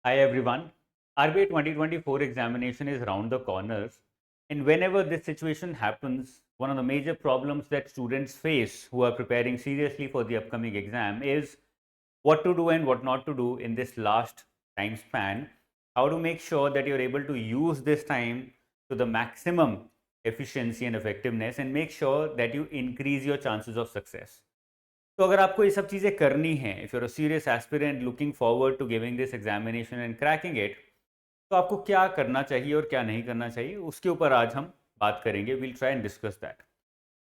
Hi everyone. RBI 2024 examination is round the corners, and whenever this situation happens, one of the major problems that students face who are preparing seriously for the upcoming exam is what to do and what not to do in this last time span. How to make sure that you're able to use this time to the maximum efficiency and effectiveness, and make sure that you increase your chances of success. तो अगर आपको ये सब चीज़ें करनी है, if you are a serious aspirant looking forward to giving this examination and cracking it, तो आपको क्या करना चाहिए और क्या नहीं करना चाहिए, उसके ऊपर आज हम बात करेंगे. Will try and discuss that.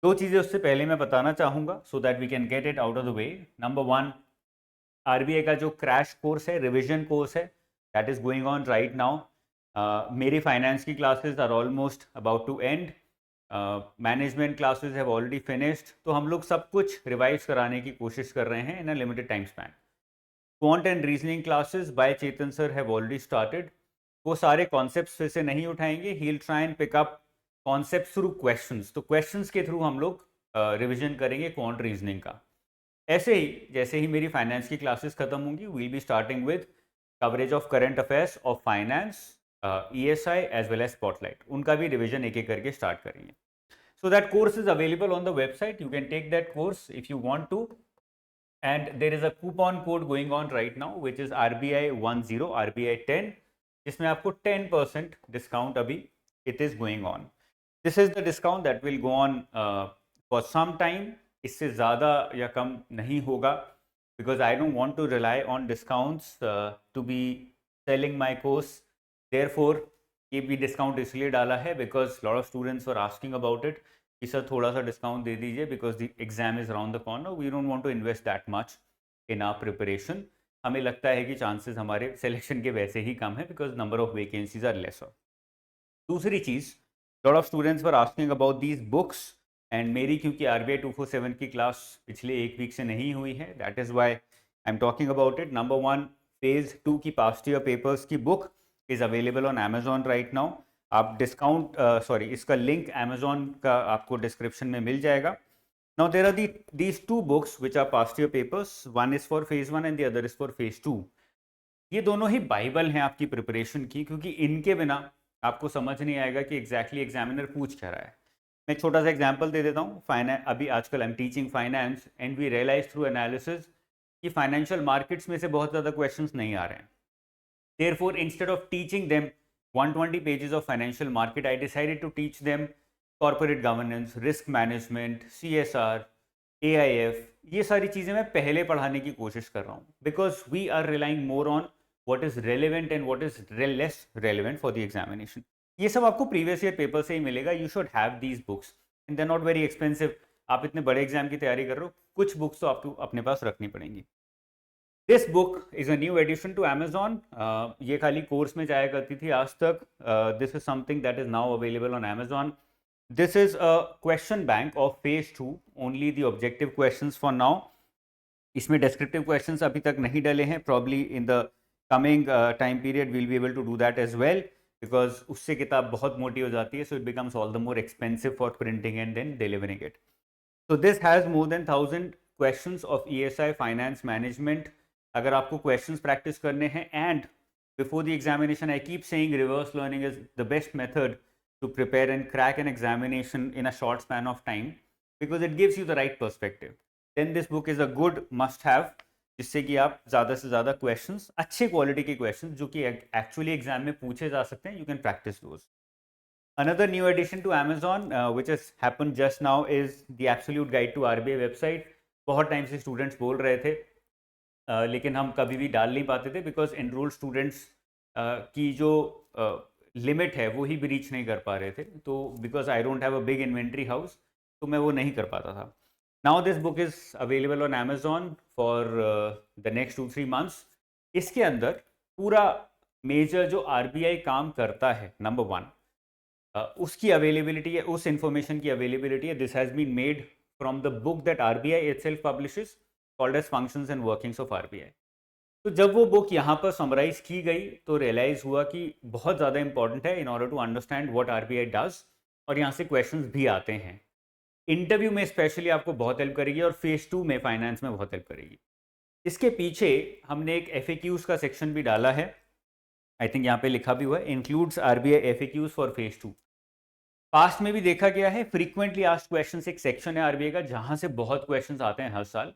दो चीज़ें उससे पहले मैं बताना चाहूँगा so that we can get it out of the way. Number one, RBI का जो क्रैश कोर्स है, रिविजन कोर्स है, that is going on right now. मेरी फाइनेंस की classes are almost about to end. Management classes have already finished. तो हम लोग सब कुछ रिवाइज कराने की कोशिश कर रहे हैं in a limited time span. Quant and reasoning classes by Chetan sir have already started. वो सारे कॉन्सेप्ट्स फिर से नहीं उठाएंगे. He will try and pick up concepts through questions. तो क्वेश्चंस के थ्रू हम लोग रिविजन करेंगे क्वांट रीजनिंग का. ऐसे ही जैसे ही मेरी फाइनेंस की क्लासेस खत्म होंगी, we'll be starting with coverage of current affairs of finance, ESI as well as spotlight. उनका भी रिविजन एक एक करके स्टार्ट करेंगे. So that course is available on the website. You can take that course if you want to. And there is a coupon code going on right now, which is RBI10, RBI10, जिसमें आपको 10% discount अभी it is going on. This is the discount that will go on for some time. इससे ज़्यादा या कम नहीं होगा, because I don't want to rely on discounts to be selling my course. Therefore, ये भी डिस्काउंट इसलिए डाला है because lot of students were asking about it कि सर थोड़ा सा डिस्काउंट दे दीजिए because the exam is around the corner. We don't want to invest that much in our preparation. हमें लगता है कि चांसेस हमारे सिलेक्शन के वैसे ही कम है because number of vacancies are lesser. दूसरी चीज़, lot of students were asking about these books. And मेरी क्योंकि RBI 247 की क्लास पिछले एक वीक से नहीं हुई है, that is why I am talking about it. Number one, phase 2 की पास्ट ईयर पेपर्स की book is available on Amazon right now. आप डिस्काउंट इसका लिंक Amazon का आपको डिस्क्रिप्शन में मिल जाएगा. Now there are these two books which are past year papers. One is for phase 1 and the other is for phase 2. ये दोनों ही Bible हैं आपकी प्रिपरेशन की, क्योंकि इनके बिना आपको समझ नहीं आएगा कि एग्जैक्टली एग्जामिनर पूछ क्या रहा है. मैं छोटा सा एग्जांपल दे देता हूँ. फाइनेंस, अभी आजकल I am teaching finance and we realise through analysis कि फाइनेंशियल मार्केट्स में से बहुत ज़्यादा क्वेश्चंस नहीं आ रहे हैं. Therefore, instead of teaching them 120 pages of financial market, I decided to teach them corporate governance, risk management, CSR, AIF. ये सारी चीज़ें मैं पहले पढ़ाने की कोशिश कर रहा हूँ because we are relying more on what is relevant and what is less relevant for the examination. ये सब आपको प्रीवियस ईयर पेपर से ही मिलेगा. You should have these books and they not very expensive. आप इतने बड़े एग्जाम की तैयारी कर रहे हो, कुछ बुक्स तो आपको अपने पास रखनी पड़ेंगी. This book is a new edition to Amazon. ये खाली कोर्स में जाया करती थी आज तक. This is something that is now available on Amazon. This is a question bank of phase 2, only the objective questions for now. इसमें descriptive questions अभी तक नहीं डले हैं. Probably in the coming time period will be able to do that as well, because उससे किताब बहुत मोटी हो जाती है. So it becomes all the more expensive for printing and then delivering it. So this has more than 1000 questions of ESI finance management. अगर आपको questions practice करने हैं, and before the examination I keep saying reverse learning is the best method to prepare and crack an examination in a short span of time because it gives you the right perspective. Then this book is a good must have, जिससे कि आप ज़्यादा से ज़्यादा questions, अच्छे quality के questions जो कि actually exam में पूछे जा सकते हैं, you can practice those. Another new addition to Amazon, which has happened just now, is the Absolute Guide to RBI website. बहुत टाइम से स्टूडेंट्स बोल रहे थे, लेकिन हम कभी भी डाल नहीं पाते थे बिकॉज एनरोल्ड स्टूडेंट्स की जो लिमिट है वो ही ब्रीच नहीं कर पा रहे थे. तो because I don't have a big inventory house, तो मैं वो नहीं कर पाता था. Now this book is available on Amazon for the next 2-3 months. इसके अंदर पूरा मेजर जो RBI काम करता है, नंबर वन, उसकी अवेलेबिलिटी है, उस इंफॉर्मेशन की अवेलेबिलिटी है. This has been made from the book that RBI itself publishes called as Functions and Workings of RBI. तो जब वो बुक यहाँ पर समराइज की गई तो रियलाइज हुआ कि बहुत ज़्यादा इंपॉर्टेंट है in order to understand what RBI does, और यहाँ से क्वेश्चंस भी आते हैं. इंटरव्यू में स्पेशली आपको बहुत हेल्प करेगी और फेज 2 में फाइनेंस में बहुत हेल्प करेगी. इसके पीछे हमने एक FAQs का सेक्शन भी डाला है. आई थिंक यहाँ पे लिखा भी हुआ है, includes RBI FAQs for phase 2। Past में भी देखा गया है, फ्रीक्वेंटली आस्क्ड क्वेश्चंस एक सेक्शन है आरबीआई का जहां से बहुत क्वेश्चंस आते हैं हर साल,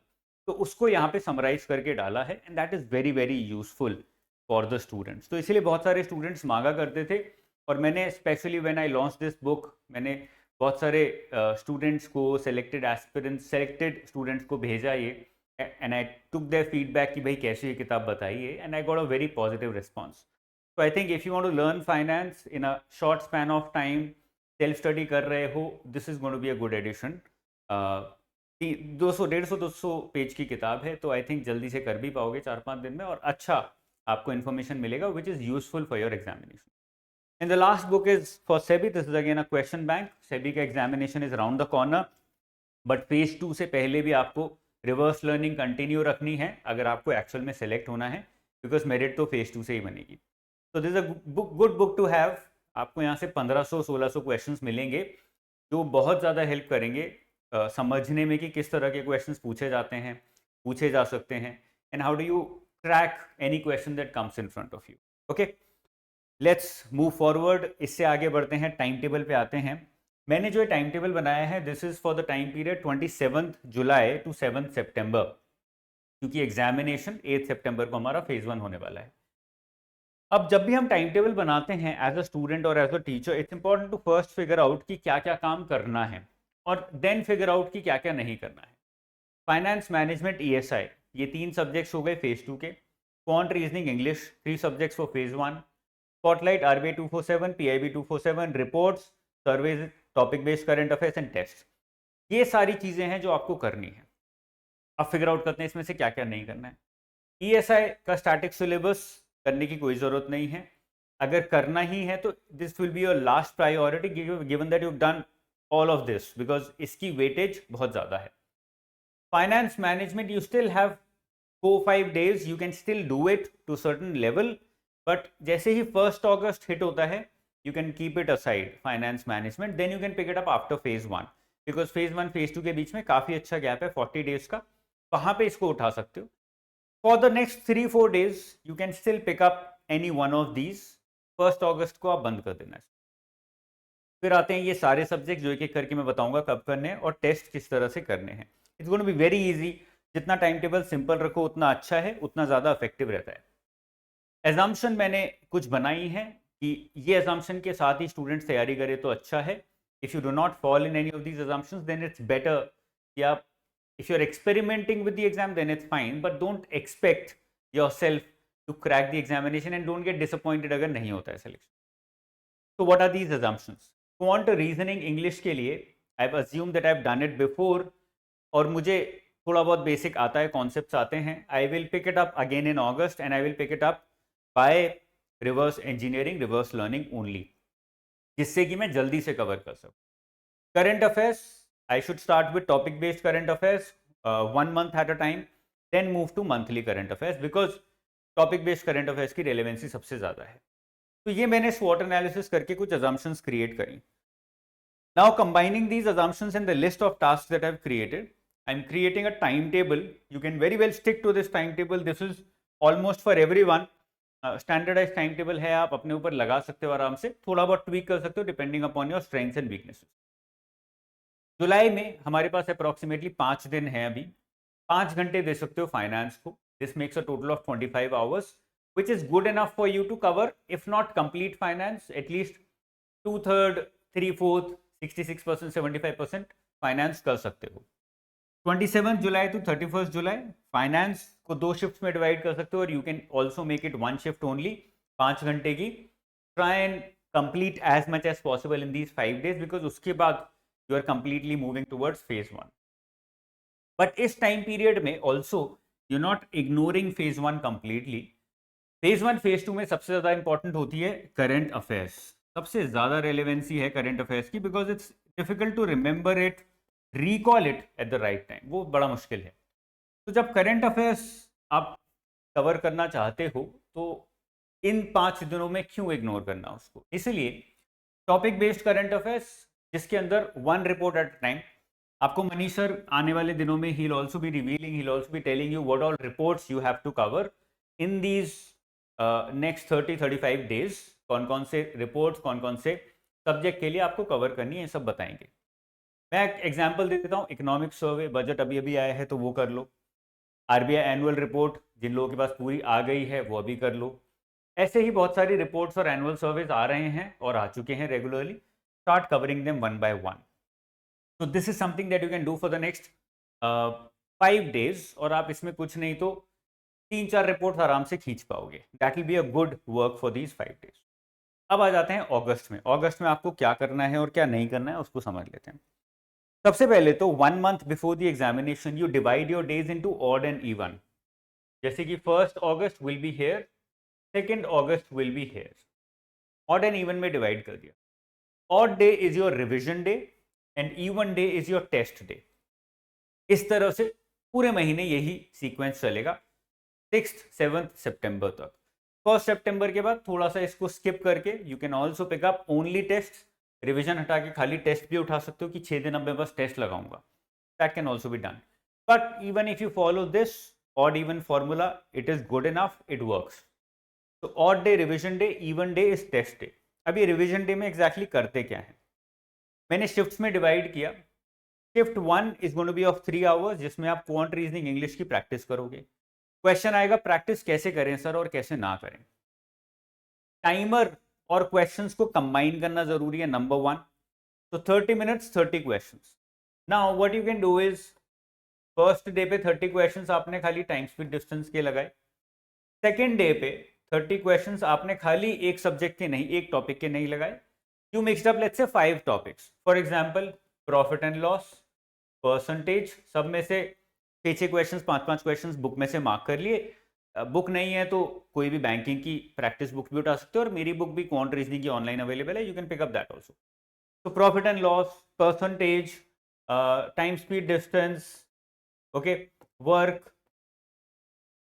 तो उसको यहाँ पे समराइज करके डाला है, and that is very very useful for the students. तो इसीलिए बहुत सारे स्टूडेंट्स मांगा करते थे, और मैंने specially when I launch this book, मैंने बहुत सारे स्टूडेंट्स को, सेलेक्टेड एस्पिरेंट्स, सेलेक्टेड स्टूडेंट्स को भेजा ये, and I took their feedback कि भाई कैसी ये किताब बताइए, and I got a very positive response. तो I think if you want to learn finance in a short span of time, self study कर रहे हो, this is going to be a good edition. 200 page की किताब है, तो I think जल्दी से कर भी पाओगे 4-5 दिन में, और अच्छा आपको इन्फॉर्मेशन मिलेगा which is useful for your examination. And the last book is for SEBI, this is again a question bank. SEBI का examination is round the corner, but phase 2 से पहले भी आपको रिवर्स लर्निंग कंटिन्यू रखनी है अगर आपको एक्चुअल में सेलेक्ट होना है, बिकॉज मेरिट तो फेज 2 से ही बनेगी। तो this is a good book to have. आपको यहाँ से 1500-1600 क्वेश्चंस मिलेंगे जो बहुत ज़्यादा हेल्प करेंगे समझने में कि किस तरह के क्वेश्चंस पूछे जाते हैं, पूछे जा सकते हैं, and how do you track any question that comes in front of you. Okay, let's move forward. इससे आगे बढ़ते हैं, टाइम टेबल पे आते हैं। मैंने जो टाइम टेबल बनाया है, this is for the time period 27 July to 7 September, क्योंकि एग्जामिनेशन 8 सितंबर को हमारा फेज 1 होने वाला है। अब जब भी हम टाइम टेबल बनाते हैं एज अ स्टूडेंट और as a teacher, it's important to first figure out कि क्या क्या काम करना है, और देन फिगर आउट कि क्या क्या नहीं करना है। फाइनेंस मैनेजमेंट ईएसआई, ये 3 सब्जेक्ट्स हो गए फेज 2 के। Quant reasoning English, 3 subjects for phase 1। Spotlight RBI 247, PIB 247, reports, surveys, topic based current affairs and test. ये सारी चीजें हैं जो आपको करनी है। अब फिगर आउट करते हैं इसमें से क्या क्या नहीं करना है। ईएसआई का स्टैटिक सिलेबस करने की कोई ज़रूरत नहीं है। अगर करना ही है तो this will be your last priority given that you done all of this, because इसकी वेटेज बहुत ज़्यादा है। Finance management, you still have 4-5 days, you can still do it to certain level, but जैसे ही 1 अगस्त हिट होता है, you can keep it aside finance management, then you can pick it up after phase 1, because phase 1 phase 2 के बीच में काफ़ी अच्छा gap है 40 days का, वहाँ पे इसको उठा सकते हो। For the next 3-4 days, you can still pick up any one of these. 1 अगस्त को आप बंद कर देना है। फिर आते हैं ये सारे सब्जेक्ट जो एक एक करके मैं बताऊंगा कब करने हैं और टेस्ट किस तरह से करने हैं। It's going to be very easy. जितना टाइम टेबल सिंपल रखो उतना अच्छा है, उतना ज़्यादा इफेक्टिव रहता है। एजम्पशन मैंने कुछ बनाई है कि ये एजम्पशन के साथ ही स्टूडेंट्स तैयारी करे तो अच्छा है। If you do not fall in any of these assumptions, then it's better कि आप, if you're experimenting with the exam, then it's fine, but don't expect yourself to crack the examination and don't get disappointed अगर नहीं होता है selection. So what are these assumptions? Quant reasoning English के लिए I've assumed that I've done it before, और मुझे थोड़ा बहुत बेसिक आता है, कॉन्सेप्ट्स आते हैं। I will pick it up again in August and I will pick it up by reverse engineering, reverse learning only, जिससे कि मैं जल्दी से कवर कर सकूँ। Current affairs, I should start with topic based current affairs 1 month at a time, then move to monthly current affairs, because topic based current affairs की relevancy सबसे ज़्यादा है। तो ये मैंने SWOT analysis करके कुछ assumptions create करी। Now combining these assumptions in the list of tasks that I've created, I'm creating a timetable. You can very well stick to this timetable. This is almost for everyone. Standardized timetable है, आप अपने ऊपर लगा सकते हो आराम से, थोड़ा बहुत tweak कर सकते हो depending upon your strengths and weaknesses. जुलाई में हमारे पास अप्रोक्सीमेटली 5 दिन है अभी। 5 घंटे दे सकते हो फाइनेंस को। This makes a total of 25 hours, which is good enough for you to cover, if not complete finance, at least 2/3, 3/4, 66%, 75% finance कर सकते हो। 27 जुलाई टू 31 जुलाई फाइनेंस को 2 शिफ्ट में डिवाइड कर सकते हो, और you can also make it 1 shift only, 5 घंटे की। Try and complete as much as possible in these 5 days, because उसके बाद you are completely moving towards phase 1. But इस time period में also you're not ignoring phase 1 completely. phase 1 phase 2 में सबसे ज़्यादा important होती है current affairs. सबसे ज़्यादा relevancy है current affairs की, because it's difficult to remember it, recall it at the right time. वो बड़ा मुश्किल है। तो जब current affairs आप cover करना चाहते हो, तो इन 5 दिनों में क्यों इग्नोर करना उसको? इसलिए टॉपिक बेस्ड करंट अफेयर्स, जिसके अंदर 1 रिपोर्ट एट अ टाइम। आपको मनीष सर आने वाले दिनों में ही will also be revealing, he will also be telling you what all reports you have to cover in these next 30-35 days कौन कौन से रिपोर्ट्स, कौन कौन से सब्जेक्ट के लिए आपको कवर करनी है, ये सब बताएंगे। मैं एक एग्जाम्पल दे देता हूँ, इकोनॉमिक सर्वे, बजट अभी अभी आया है तो वो कर लो। आरबीआई एनुअल रिपोर्ट जिन लोगों के पास पूरी आ गई है वो अभी कर लो। ऐसे ही बहुत सारी रिपोर्ट्स और एनुअल सर्वेज आ रहे हैं और आ चुके हैं regularly. Start covering them one by one. तो this is something that you can do for the next 5 days, और आप इसमें कुछ नहीं तो 3-4 रिपोर्ट आराम से खींच पाओगे। That will be a good work for these 5 days। अब आ जाते हैं अगस्त में। अगस्त में आपको क्या करना है और क्या नहीं करना है उसको समझ लेते हैं। सबसे पहले तो 1 month before the examination you divide your days into odd and even. जैसे कि 1st August will be here, 2nd August will be here, odd and even में डिवाइड कर दिया। Odd day is your revision day and even day is your test day. इस तरह से पूरे महीने यही सीक्वेंस चलेगा 6th 7th सितंबर तक। 1st सितंबर के बाद थोड़ा सा इसको स्किप करके you can also pick up only test. Revision हटा के खाली टेस्ट भी उठा सकते हो कि 6 दिन अब मैं बस टेस्ट लगाऊंगा। That can also be done. But even if you follow this odd even formula, it is good enough, it works. तो odd day revision day, even day is test day. अभी रिविजन डे में exactly करते क्या है, मैंने shifts में divide किया। Shift 1 is going to be of 3 hours, जिसमें आप क्वांट रीजनिंग इंग्लिश की प्रैक्टिस करोगे। क्वेश्चन आएगा प्रैक्टिस कैसे करें सर और कैसे ना करें। टाइमर और क्वेश्चंस को कंबाइन करना जरूरी है, नंबर 1। तो 30 minutes 30 questions. Now what you can do is, first day पे 30 क्वेश्चंस आपने खाली टाइम स्पीड डिस्टेंस के लगाए। सेकेंड डे पे 30 क्वेश्चंस आपने खाली एक सब्जेक्ट के नहीं, एक टॉपिक के नहीं लगाए। You mixed up let's say 5 topics. For example profit and loss, percentage, सब में से 6-6 क्वेश्चंस, 5-5 क्वेश्चंस बुक में से मार्क कर लिए। बुक नहीं है तो कोई भी बैंकिंग की प्रैक्टिस बुक भी उठा सकते हो, और मेरी बुक भी क्वांट रीजनिंग की ऑनलाइन अवेलेबल है, you can pick up that also. तो profit and loss, percentage, time speed distance, okay, work,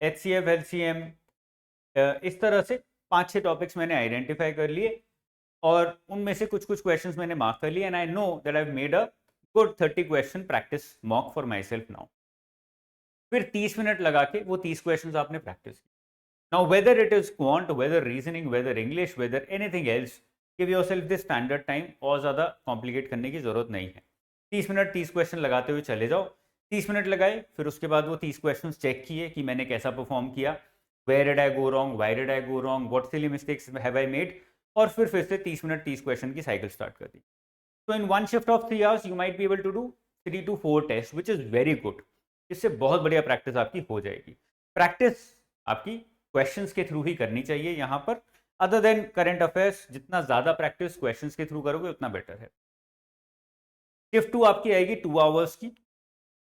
HCF, LCM, इस तरह से 5-6 टॉपिक्स मैंने आइडेंटिफाई कर लिए और उनमें से कुछ कुछ क्वेश्चंस मैंने मार्क कर लिए। And I know that I have made a good 30 question practice mock for my self now. फिर 30 मिनट लगा के वो 30 क्वेश्चंस आपने प्रैक्टिस की। Now whether it is quant, whether reasoning, whether English, whether anything else, give yourself this standard time. और ज़्यादा complicate करने की जरूरत नहीं है। 30 मिनट 30 क्वेश्चन लगाते हुए चले जाओ। 30 मिनट लगाए, फिर उसके बाद वो 30 क्वेश्चन चेक किए कि मैंने कैसा परफॉर्म किया, where did I go wrong, why did I go wrong, what silly mistakes have I made, और फिर से 30 मिनट 30 क्वेश्चन की साइकिल स्टार्ट कर दी। तो in one shift of 3 hours you might be able to do 3 to 4 test, which is very good. इससे बहुत बढ़िया प्रैक्टिस आपकी हो जाएगी। प्रैक्टिस आपकी क्वेश्चंस के थ्रू ही करनी चाहिए यहाँ पर, अदर देन करंट अफेयर्स। जितना ज्यादा प्रैक्टिस क्वेश्चंस के थ्रू करोगे उतना बेटर है। शिफ्ट 2 आपकी आएगी 2 आवर्स की।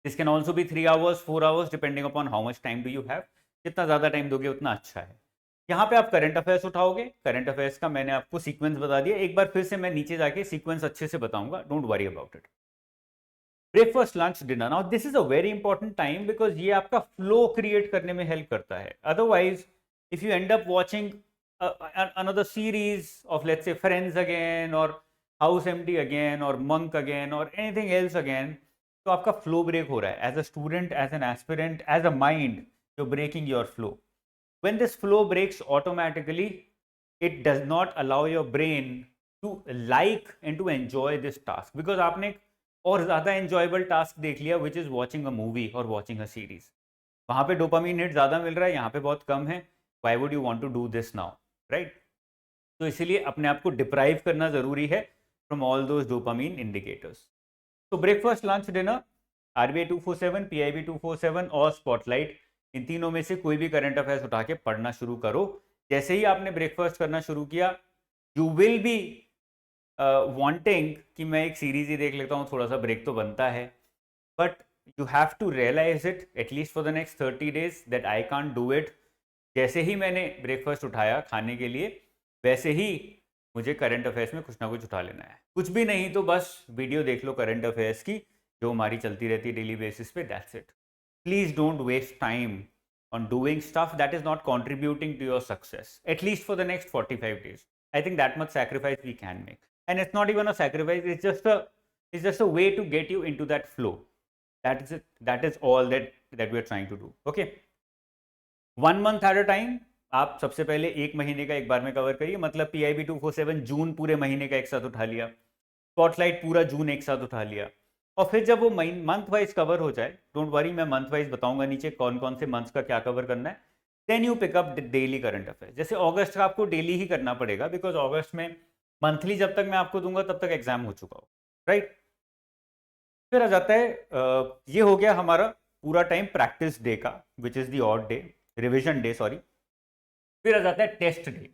This can also B 3 hours, 4 hours, depending upon how much time do you have. जितना ज्यादा टाइम दोगे उतना अच्छा है। यहाँ पे आप करंट अफेयर्स उठाओगे। करंट अफेयर्स का मैंने आपको सीक्वेंस बता दिया, एक बार फिर से मैं नीचे जाके सीक्वेंस अच्छे से बताऊंगा, don't worry about it. Breakfast, lunch, dinner. Now this is a very important time because ये आपका फ्लो क्रिएट करने में हेल्प करता है। Otherwise if you and up watching another series of let's say Friends again or House MD again or Monk again or anything else again, तो आपका flow break हो रहा है। As a student, as an aspirant, as a mind, you're breaking your flow. When this flow breaks automatically, it does not allow your brain to like and to enjoy this task, because आपने एक और ज़्यादा enjoyable task देख लिया, which is watching a movie or watching a series. वहाँ पे dopamine hit ज़्यादा मिल रहा है, यहाँ पे बहुत कम है। Why would you want to do this now, right? तो इसीलिए अपने आप को डिप्राइव करना ज़रूरी है from all those dopamine indicators. तो breakfast, lunch, dinner, RBI 247, PIB 247 और स्पॉटलाइट, इन तीनों में से कोई भी करंट अफेयर्स उठा के पढ़ना शुरू करो। जैसे ही आपने ब्रेकफास्ट करना शुरू किया, यू विल बी वांटिंग कि मैं एक सीरीज ही देख लेता हूँ, थोड़ा सा ब्रेक तो बनता है। But you have to realise it at least for the next 30 days that I can't do it. जैसे ही मैंने ब्रेकफास्ट उठाया खाने के लिए, वैसे ही मुझे करंट अफेयर्स में कुछ ना कुछ उठा लेना है। कुछ भी नहीं तो बस वीडियो देख लो करंट अफेयर्स की, जो हमारी चलती रहती है डेली बेसिस पे, that's it. Please don't waste time on doing stuff that is not contributing to your success, at least for the next 45 days. I think that much sacrifice we can make, and it's not even a sacrifice, it's just a way to get you into that flow. That is it. That is all that we are trying to do. Okay, 1 month at a time, आप सबसे पहले एक महीने का एक बार में cover करिए, मतलब PIB 247 जून पूरे महीने का एक साथ उठा लिया, स्पॉटलाइट पूरा जून एक साथ उठा लिया, और फिर जब वो मंथ वाइज कवर हो जाए, डोंट वरी मैं मंथ वाइज बताऊंगा नीचे कौन कौन से मंथ्स का क्या कवर करना है, then you pick up daily current affairs. जैसे अगस्त का आपको डेली ही करना पड़ेगा, बिकॉज अगस्त में मंथली जब तक मैं आपको दूंगा तब तक एग्जाम हो चुका हो, राइट। फिर आ जाता है ये हो गया हमारा पूरा टाइम प्रैक्टिस डे का, which is the odd day, revision day sorry. फिर आ जाता है टेस्ट डे।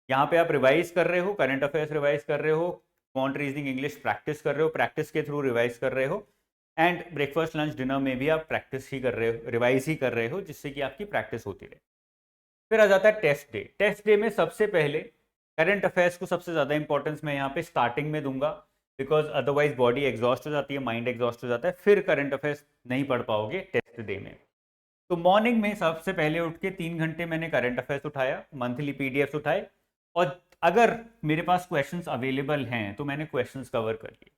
यहाँ पे आप रिवाइज कर रहे हो, करंट अफेयर्स रिवाइज कर रहे हो, क्वांट रीजनिंग इंग्लिश प्रैक्टिस कर रहे हो, प्रैक्टिस के थ्रू रिवाइज कर रहे हो, एंड ब्रेकफास्ट लंच डिनर में भी आप प्रैक्टिस ही कर रहे हो, रिवाइज ही कर रहे हो, जिससे कि आपकी प्रैक्टिस होती रहे। फिर आ जाता है टेस्ट डे। टेस्ट डे में सबसे पहले करंट अफेयर्स को सबसे ज़्यादा इंपॉर्टेंस मैं यहाँ पे स्टार्टिंग में दूंगा, बिकॉज अदरवाइज बॉडी एग्जॉस्ट हो जाती है, माइंड एग्जॉस्ट हो जाता है, फिर करंट अफेयर्स नहीं पढ़ पाओगे टेस्ट डे में। तो मॉर्निंग में सबसे पहले उठ के 3 घंटे मैंने करंट अफेयर्स उठाया, मंथली पीडीएफ उठाए, और अगर मेरे पास क्वेश्चंस अवेलेबल हैं तो मैंने क्वेश्चंस कवर कर लिए।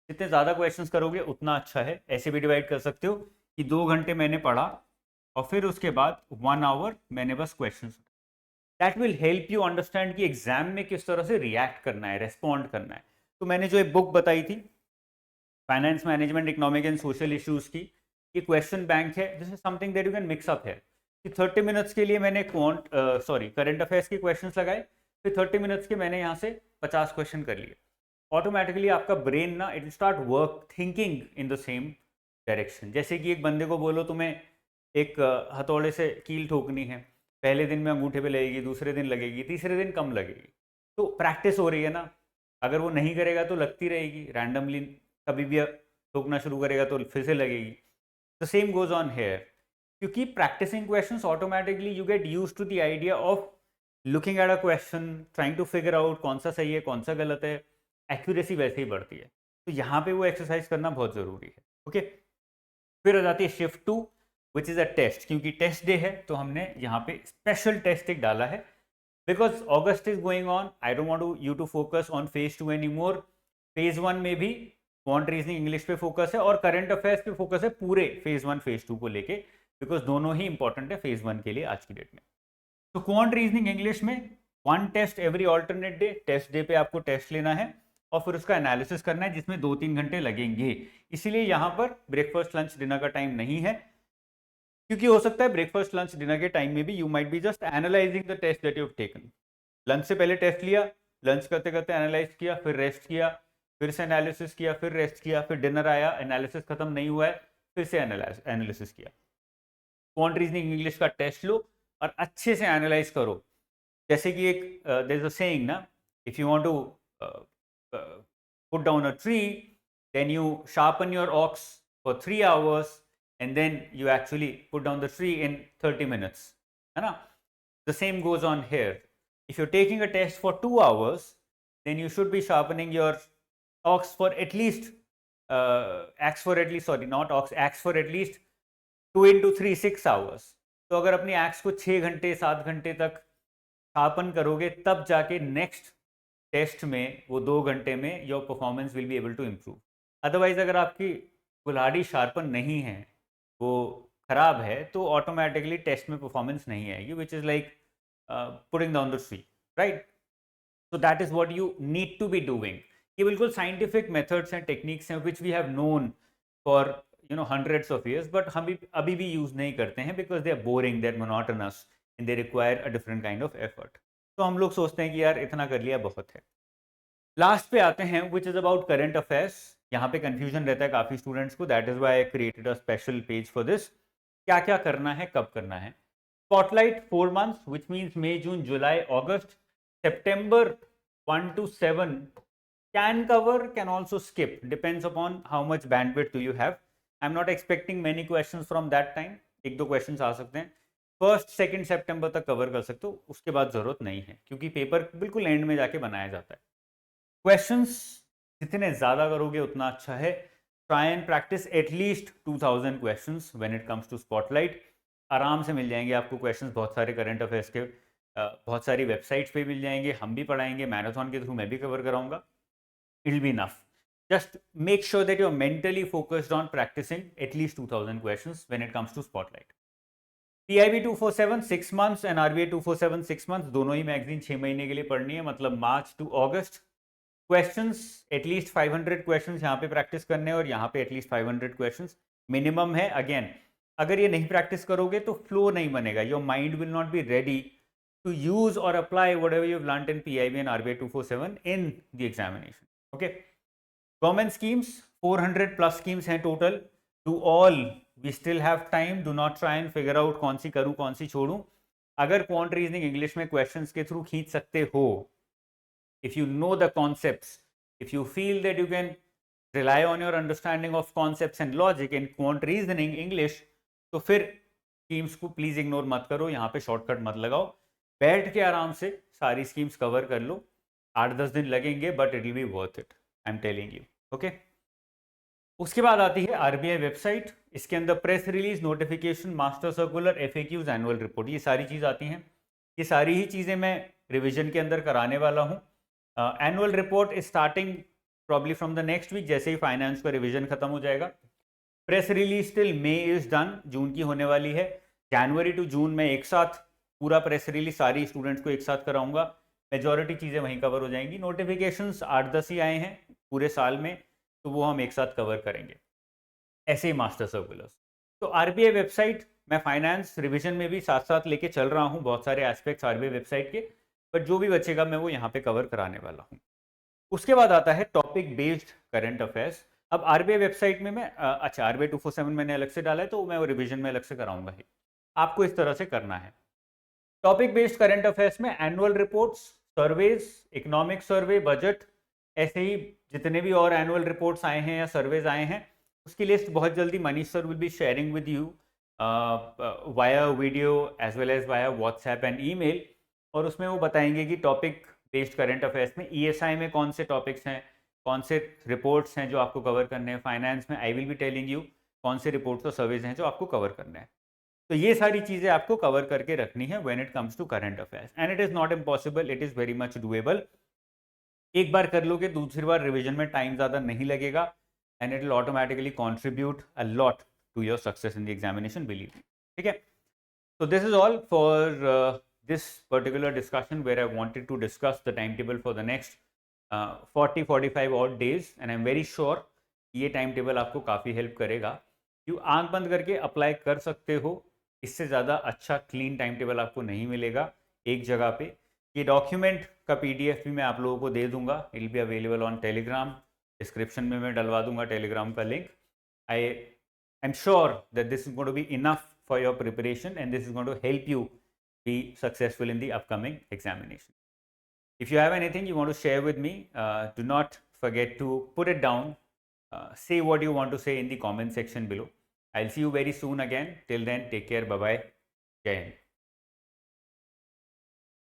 जितने ज़्यादा क्वेश्चंस करोगे उतना अच्छा है। ऐसे भी डिवाइड कर सकते हो कि 2 घंटे मैंने पढ़ा और फिर उसके बाद 1 आवर मैंने बस questions. That will help you understand कि एग्जाम में किस तरह से रिएक्ट करना है, रेस्पॉन्ड करना है। तो मैंने जो एक बुक बताई थी, finance management economic and social issues की, ये क्वेश्चन बैंक है, this is something that you can mix up है कि 30 मिनट्स के लिए मैंने करंट अफेयर्स के क्वेश्चंस लगाए, फिर 30 मिनट्स के मैंने यहाँ से 50 क्वेश्चन कर लिए। ऑटोमेटिकली आपका ब्रेन ना it start work thinking in the same direction. जैसे कि एक बंदे को बोलो तुम्हें एक हथौड़े से कील ठोकनी है, पहले दिन में अंगूठे पे लगेगी, दूसरे दिन लगेगी, तीसरे दिन कम लगेगी, तो प्रैक्टिस हो रही है ना। अगर वो नहीं करेगा तो लगती रहेगी रैंडमली, कभी भी ठोकना शुरू करेगा तो फिर से लगेगी। The same goes on here. क्योंकि practising questions automatically you get used to the idea of looking at a question, trying to figure out कौन सा सही है कौन सा गलत है, एक्यूरेसी वैसे ही बढ़ती है। तो यहाँ पे वो एक्सरसाइज करना बहुत ज़रूरी है। ओके, फिर आ जाती है shift 2, which is a test. क्योंकि टेस्ट डे है तो हमने यहाँ पे स्पेशल टेस्ट एक डाला है, because August is going on, I don't want you to focus on phase 2 any more. Phase 1 में भी क्वांट रीजनिंग इंग्लिश पे फोकस है और करंट अफेयर्स पे फोकस है पूरे फेज 1 फेज 2 को लेके, बिकॉज दोनों ही इंपॉर्टेंट है फेज 1 के लिए आज की डेट में। तो क्वांट रीजनिंग इंग्लिश में 1 test every alternate day, test day पे आपको टेस्ट लेना है और फिर उसका एनालिसिस करना है, जिसमें 2-3 घंटे लगेंगे। इसीलिए यहाँ पर ब्रेकफास्ट लंच डिनर का टाइम नहीं है, क्योंकि हो सकता है ब्रेकफास्ट लंच डिनर के टाइम में भी you might be just analysing the test that you have taken. Lunch से पहले टेस्ट लिया, लंच करते करते एनालाइज किया, फिर रेस्ट किया, फिर से एनालिसिस किया, फिर रेस्ट किया, फिर डिनर आया, एनालिसिस खत्म नहीं हुआ है, फिर से एनालिसिस किया। क्वांट रीजनिंग इंग्लिश का टेस्ट लो और अच्छे से एनालाइज करो। जैसे कि एक देयर इज अ सेइंग ना, if you want to put down a tree, then you sharpen your axe for 3 hours and then you actually put down the tree in 30 minutes, है ना। The same goes on here. If you're taking a test for 2 hours, then you should be sharpening your ox for at least axe for at least, sorry not ox, axe for at least 2 into 3 6 hours. तो अगर अपनी x को 6 घंटे 7 घंटे तक sharpen करोगे तब जाके नेक्स्ट टेस्ट में वो 2 घंटे में your performance will be able to improve. Otherwise अगर आपकी कुल्हाड़ी शार्पन नहीं है, वो खराब है, तो ऑटोमेटिकली टेस्ट में परफॉर्मेंस नहीं आएगी, which is like putting down the tree, right. So that is what you need to be doing. ये बिल्कुल साइंटिफिक मेथड्स हैं, टेक्निक्स हैं, which we have known for hundreds of years, but हम अभी भी यूज नहीं करते हैं, because they are boring, they are monotonous and they require a different kind of effort. तो हम लोग सोचते हैं कि यार इतना कर लिया बहुत है। लास्ट पे आते हैं, which is about current affairs. यहाँ पे कंफ्यूजन रहता है काफी स्टूडेंट्स को, that is why I created a special page for this. क्या क्या करना है, कब करना है। Spotlight 4 months, which means May, June, July, August, September 1 to 7 can cover, can also skip, depends upon how much bandwidth do you have. I'm not expecting many questions from that time, एक दो questions आ सकते हैं। 1st 2nd September तक cover कर सकते हो, उसके बाद जरूरत नहीं है, क्योंकि पेपर बिल्कुल एंड में जाके बनाया जाता है। क्वेश्चंस जितने ज़्यादा करोगे उतना अच्छा है। Try and practice at least 2000 questions when it comes to spotlight. आराम से मिल जाएंगे आपको क्वेश्चंस, बहुत सारे करंट अफेयर्स के बहुत सारी वेबसाइट्स पे मिल जाएंगे, हम भी पढ़ाएंगे, मैराथन के थ्रू मैं भी कवर कराऊंगा। It will be enough. Just make sure that you are mentally focused on practising at least 2000 questions when it comes to spotlight. PIB 247 6 months and RBI 247 6 months, दोनों ही मैगजीन 6 महीने के लिए पढ़नी है, मतलब मार्च टू अगस्त। क्वेश्चंस एटलीस्ट 500 क्वेश्चंस यहाँ पे प्रैक्टिस करने हैं और यहाँ पे एटलीस्ट 500 क्वेश्चंस मिनिमम है। अगेन, अगर ये नहीं प्रैक्टिस करोगे तो फ्लो नहीं बनेगा, your mind will not be ready to use or apply whatever you've learned in PIB and RBI 247 in the examination. Okay. Government schemes, 400 plus schemes हैं total. Do all, we still have time. Do not try and figure out कौन सी करूँ कौन सी छोड़ूं. अगर quant reasoning English में questions के through खींच सकते हो, if you know the concepts, if you feel that you can rely on your understanding of concepts and logic in quant reasoning English, तो फिर schemes को please ignore मत करो, यहाँ पे shortcut मत लगाओ, बैठ के आराम से सारी स्कीम्स कवर कर लो। 8-10 दिन लगेंगे but it will B worth it, I am telling you. Okay, उसके बाद आती है आरबीआई वेबसाइट। इसके अंदर press release, notification, master circular, FAQs, annual report, ये सारी चीज़ आती हैं। ये सारी ही चीज़ें मैं रिविजन के अंदर कराने वाला हूँ। Annual report is starting probably from the next week, जैसे ही फाइनेंस का रिविजन खत्म हो जाएगा। Press release till May is done, जून की होने वाली है। जनवरी टू जून में एक साथ पूरा प्रेस रिलीज सारी स्टूडेंट्स को एक साथ कराऊंगा, मेजॉरिटी चीज़ें वहीं कवर हो जाएंगी। नोटिफिकेशंस 8-10 ही आए हैं पूरे साल में, तो वो हम एक साथ कवर करेंगे। ऐसे ही मास्टर सर्कुलर्स। तो आरबीआई वेबसाइट मैं फाइनेंस रिवीजन में भी साथ साथ लेके चल रहा हूँ, बहुत सारे एस्पेक्ट्स आरबीआई वेबसाइट के, बट जो भी बचेगा मैं वो यहाँ पे कवर कराने वाला हूँ। उसके बाद आता है टॉपिक बेस्ड करंट अफेयर्स। अब आरबीआई वेबसाइट में मैं अच्छा, आरबीआई 247 मैंने अलग से डाला है, तो मैं वो रिविजन में अलग से कराऊंगा ही। आपको इस तरह से करना है। टॉपिक बेस्ड करंट अफेयर्स में annual reports, surveys, economic survey, budget, ऐसे ही जितने भी और एनुअल रिपोर्ट्स आए हैं या सर्वेज आए हैं, उसकी लिस्ट बहुत जल्दी Manish sir will be sharing with you via video as well as via WhatsApp and email. और उसमें वो बताएंगे कि टॉपिक बेस्ड करंट अफेयर्स में ईएसआई में कौन से टॉपिक्स हैं, कौन से रिपोर्ट्स हैं जो आपको कवर करने हैं। फाइनेंस में I will be telling you कौन से रिपोर्ट्स और सर्वेज हैं जो आपको कवर करने हैं। तो ये सारी चीज़ें आपको कवर करके रखनी है when it comes to current affairs, and it is not impossible, it is very much doable. एक बार कर लोगे, दूसरी बार रिवीजन में टाइम ज़्यादा नहीं लगेगा, and it will automatically contribute a lot to your success in the examination, believe me. ठीक है, so this is all for this particular discussion where I wanted to discuss the timetable for the next 40-45 odd days, and I'm very sure ये timetable आपको काफ़ी help करेगा। You आंख बंद करके apply कर सकते हो, इससे ज़्यादा अच्छा क्लीन टाइम टेबल आपको नहीं मिलेगा एक जगह पे। ये डॉक्यूमेंट का PDF भी मैं आप लोगों को दे दूंगा, it will be available on Telegram, description में मैं डलवा दूंगा टेलीग्राम का link. I am sure that this is going to be enough for your preparation, and this is going to help you be successful in the upcoming examination. If you have anything you want to share with me, do not forget to put it down. Say what you want to say in the comment section below. I'll see you very soon again. Till then, take care. Bye bye. Jai Hind.